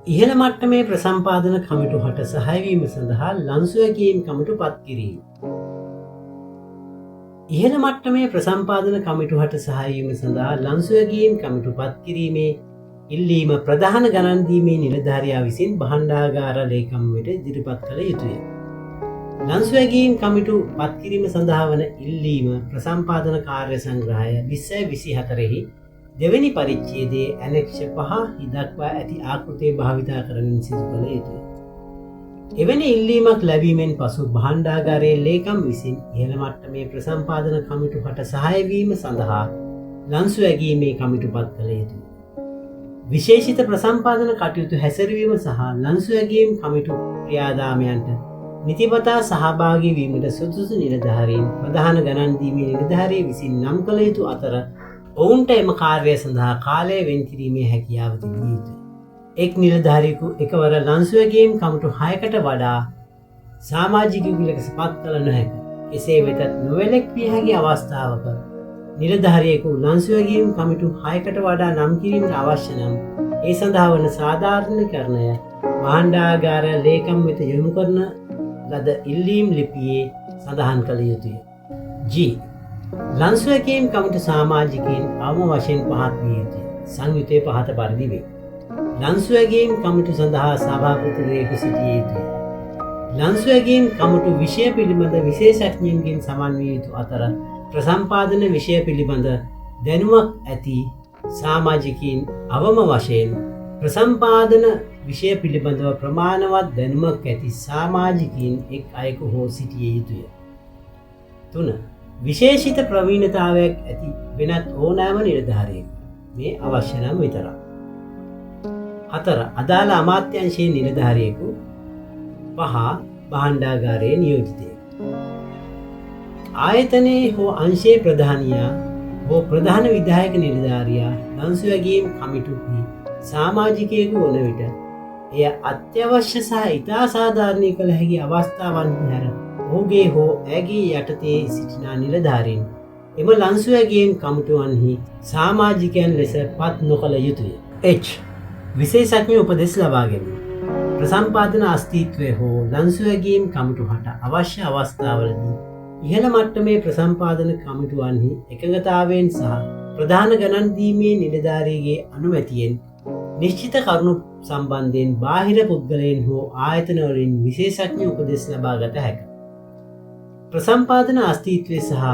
ඉහළ මට්ටමේ ප්‍රසම්පාදන කමිටු හට සහයවීම සඳහා ලන්සු ඇගීම් කමිටු පත් කිරීම. ඉහළ මට්ටමේ ප්‍රසම්පාදන කමිටු හට සහයවීම සඳහා ලන්සු ඇගීම් කමිටු පත් කිරීමේ ඉල්ලීම ප්‍රධාන ගණන්දීමේ නිලධාරයා විසින් භාණ්ඩාගාර ලේකම් වෙත ඉදිරිපත් කළ යුතුය. ලන්සු ඇගීම් කමිටු පත් කිරීම සඳහා වන ඉල්ලීම ප්‍රසම්පාදන කාර්ය සංග්‍රහය 2024 දෙවැනි පරිච්ඡේදයේ ඇනෙක්ෂ 5 දක්වා ඇති ආකෘතිය භාවිතා කරමින් සිදු කළ යුතුය. එවැනි ඉල්ලීමක් ලැබීමෙන් පසු භාණ්ඩාගාරයේ ලේකම් විසින් ඉහළ මට්ටමේ ප්‍රසම්පාදන කමිටු හට සහාය වීම සඳහා ලන්සු ඇගීමේ කමිටු පත් කළ යුතුය. විශේෂිත ප්‍රසම්පාදන කටයුතු හැසිරවීම සහ ලන්සු ඇගීම් කමිටු ක්‍රියාදාමයන්ට නිතිපතා සහභාගී වීමට සුදුසු නිලධාරීන් ප්‍රධාන ගණන්දීමේ නිලධාරිය විසින් නම් කළ යුතු අතර ඔවුන්ට එම කාර්යය සඳහා කාලය වෙන් කිරීමේ හැකියාව තිබිය යුතුය. එක් නිලධාරියෙකු එකවර ලන්සු ඇගීම් කමිටු 6කට වඩා සමාජිකයෙකු ලෙස පත් කළ නොහැක. එසේ වෙතත් නොවැළැක්විය හැකි අවස්ථාවක නිලධාරියෙකු ලන්සු ඇගීම් කමිටු 6කට වඩා නම් කිරීමට අවශ්‍ය නම් ඒ සඳහා වන සාධාරණීකරණය භාණ්ඩාගාර ලේකම් වෙත යොමු කරන ලද ඉල්ලීම් ලිපියේ සඳහන් කළ යුතුය. G. ලන්සු ඇගීම් කමිටු සමාජිකයින් අවම වශයෙන් පහත් විය යුතුය. සංයුතයේ පහත පරිදි වේ. ලන්සු ඇගීම් කමිටු සඳහා සභාපතිවරයෙකු සිටිය යුතුය. ලන්සු ඇගීම් කමිටු විෂය පිළිබඳ විශේෂඥයින්ගෙන් සමන්විය යුතු අතර ප්‍රසම්පාදන විෂය පිළිබඳ දැනුමක් ඇති සමාජිකයින් අවම වශයෙන් ප්‍රසම්පාදන විෂය පිළිබඳව ප්‍රමාණවත් දැනුමක් ඇති සමාජිකයින් එක් අයෙකු හෝ සිටිය යුතුය. 3. විශේෂිත ප්‍රවීණතාවයක් ඇති වෙනත් ඕනෑම නිලධාරියෙකු. මේ අවශ්‍ය නම් විතරයි. 4. අදාළ අමාත්‍යංශයේ නිලධාරියෙකු. 5. භාණ්ඩාගාරයේ නියෝජිතයෙකු. ආයතනයේ හෝ අංශයේ ප්‍රධානියා හෝ ප්‍රධාන විධායක නිලධාරියා ලන්සු ඇගීම් කමිටුහි සමාජිකයෙකු වන විට එය අත්‍යවශ්‍ය සහ ඉතා සාධාරණය කළ හැකි අවස්ථාවන්හි හැර ඔහුගේ හෝ ඇගේ යටතේ සිටිනා නිලධාරීන් එම ලන්සු ඇගීම් කමිටුවන්හි සමාජිකයන් ලෙස පත් නොකළ යුතුය. H. විශේෂඥ උපදෙස් ලබා ගැනීම. ප්‍රසම්පාදන අස්තිත්වය හෝ ලන්සු ඇගීම් කමිටු හට අවශ්‍ය අවස්ථාවලදී ඉහළ මට්ටමේ ප්‍රසම්පාදන කමිටුවන්හි එකඟතාවයෙන් සහ ප්‍රධාන ගණන්දීමේ නිලධාරීගේ අනුමැතියෙන් නිශ්චිත කරුණු සම්බන්ධයෙන් බාහිර පුද්ගලයන් හෝ ආයතනවලින් විශේෂඥ උපදෙස් ලබා ගත හැක. ප්‍රසම්පාදන අස්තිත්වය සහ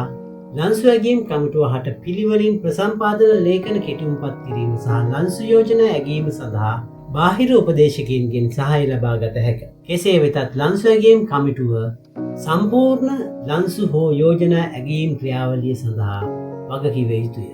ලන්සු ඇගීම් කමිටුව හට පිළිවෙලින් ප්‍රසම්පාදන ලේඛන කෙටුම්පත් කිරීම සහ ලන්සු යෝජනා ඇගීම සඳහා බාහිර උපදේශකයින්ගෙන් සහාය ලබා ගත හැක. කෙසේ වෙතත් ලන්සු ඇගීම් කමිටුව සම්පූර්ණ ලන්සු හෝ යෝජනා ඇගීම් ක්‍රියාවලිය සඳහා වගකිව යුතුය.